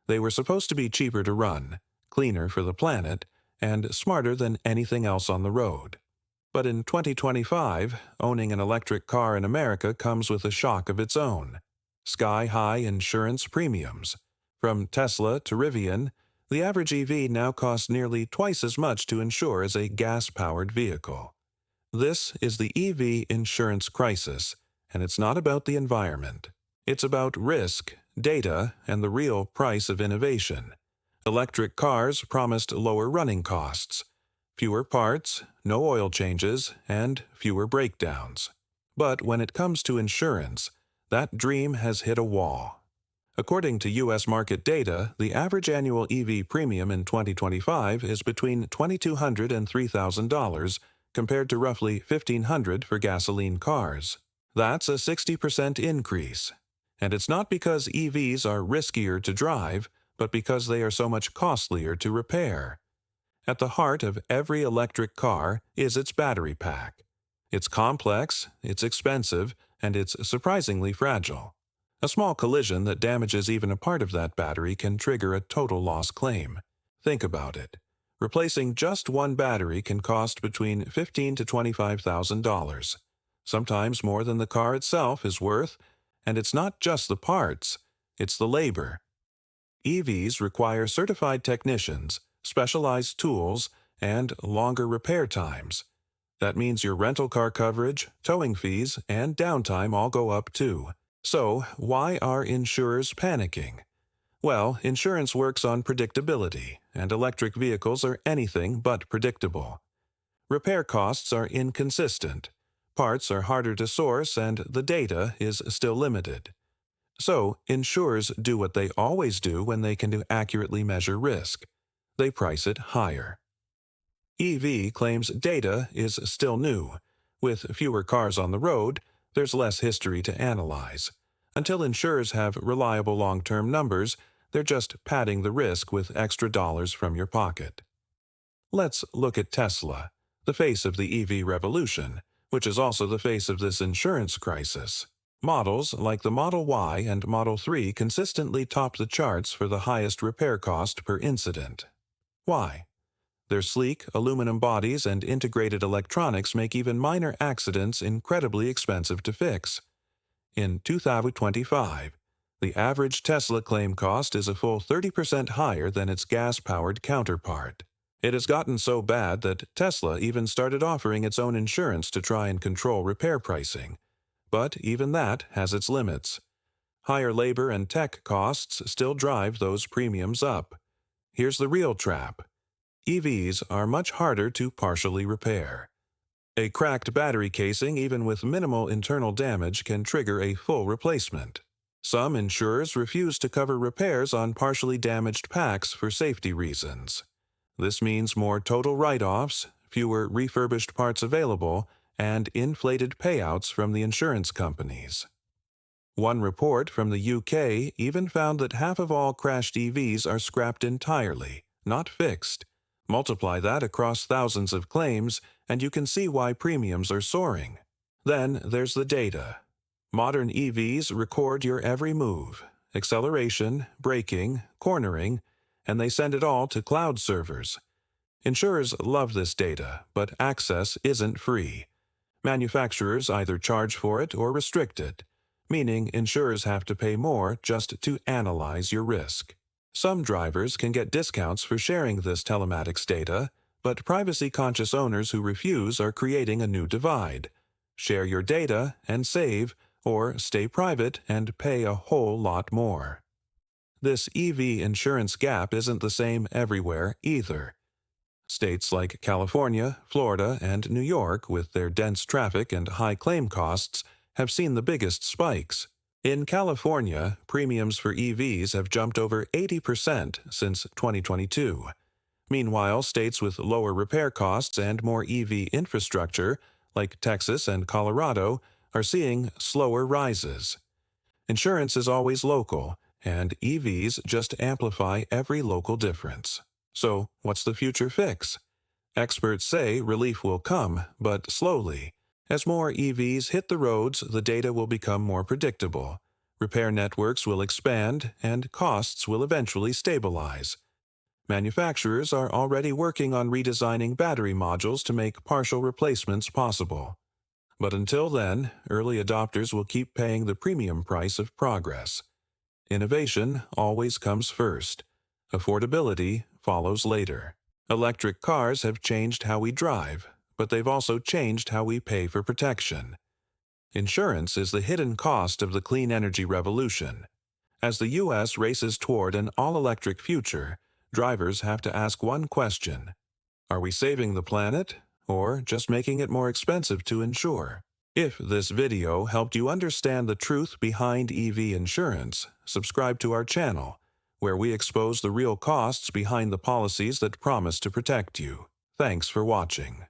They were supposed to be cheaper to run, cleaner for the planet, and smarter than anything else on the road. But in 2025, owning an electric car in America comes with a shock of its own. Sky-high insurance premiums. From Tesla to Rivian, the average EV now costs nearly twice as much to insure as a gas-powered vehicle. This is the EV insurance crisis, and it's not about the environment. It's about risk, data, and the real price of innovation. Electric cars promised lower running costs, fewer parts, no oil changes, and fewer breakdowns. But when it comes to insurance, that dream has hit a wall. According to U.S. market data, the average annual EV premium in 2025 is between $2,200 and $3,000, compared to roughly $1,500 for gasoline cars. That's a 60% increase. And it's not because EVs are riskier to drive, but because they are so much costlier to repair. At the heart of every electric car is its battery pack. It's complex, it's expensive, and it's surprisingly fragile. A small collision that damages even a part of that battery can trigger a total loss claim. Think about it. Replacing just one battery can cost between $15,000 to $25,000, sometimes more than the car itself is worth, and it's not just the parts, it's the labor. EVs require certified technicians, specialized tools, and longer repair times. That means your rental car coverage, towing fees, and downtime all go up too. So, why are insurers panicking? Well, insurance works on predictability, and electric vehicles are anything but predictable. Repair costs are inconsistent, parts are harder to source, and the data is still limited. So, insurers do what they always do when they can accurately measure risk. They price it higher. EV claims data is still new. With fewer cars on the road, there's less history to analyze. Until insurers have reliable long-term numbers, they're just padding the risk with extra dollars from your pocket. Let's look at Tesla, the face of the EV revolution, which is also the face of this insurance crisis. Models like the Model Y and Model 3 consistently top the charts for the highest repair cost per incident. Why? Their sleek aluminum bodies and integrated electronics make even minor accidents incredibly expensive to fix. In 2025, the average Tesla claim cost is a full 30% higher than its gas-powered counterpart. It has gotten so bad that Tesla even started offering its own insurance to try and control repair pricing. But even that has its limits. Higher labor and tech costs still drive those premiums up. Here's the real trap. EVs are much harder to partially repair. A cracked battery casing, even with minimal internal damage, can trigger a full replacement. Some insurers refuse to cover repairs on partially damaged packs for safety reasons. This means more total write-offs, fewer refurbished parts available, and inflated payouts from the insurance companies. One report from the UK even found that half of all crashed EVs are scrapped entirely, not fixed. Multiply that across thousands of claims, and you can see why premiums are soaring. Then there's the data. Modern EVs record your every move, acceleration, braking, cornering, and they send it all to cloud servers. Insurers love this data, but access isn't free. Manufacturers either charge for it or restrict it, meaning insurers have to pay more just to analyze your risk. Some drivers can get discounts for sharing this telematics data, but privacy-conscious owners who refuse are creating a new divide. Share your data and save, or stay private and pay a whole lot more. This EV insurance gap isn't the same everywhere either. States like California, Florida, and New York, with their dense traffic and high claim costs, have seen the biggest spikes. In California, premiums for EVs have jumped over 80% since 2022. Meanwhile, states with lower repair costs and more EV infrastructure, like Texas and Colorado, are seeing slower rises. Insurance is always local, and EVs just amplify every local difference. So, what's the future fix? Experts say relief will come, but slowly. As more EVs hit the roads, the data will become more predictable. Repair networks will expand, and costs will eventually stabilize. Manufacturers are already working on redesigning battery modules to make partial replacements possible. But until then, early adopters will keep paying the premium price of progress. Innovation always comes first. Affordability follows later. Electric cars have changed how we drive, but they've also changed how we pay for protection. Insurance is the hidden cost of the clean energy revolution. As the U.S. races toward an all-electric future, drivers have to ask one question: are we saving the planet, or just making it more expensive to insure? If this video helped you understand the truth behind EV insurance, subscribe to our channel, where we expose the real costs behind the policies that promise to protect you. Thanks for watching.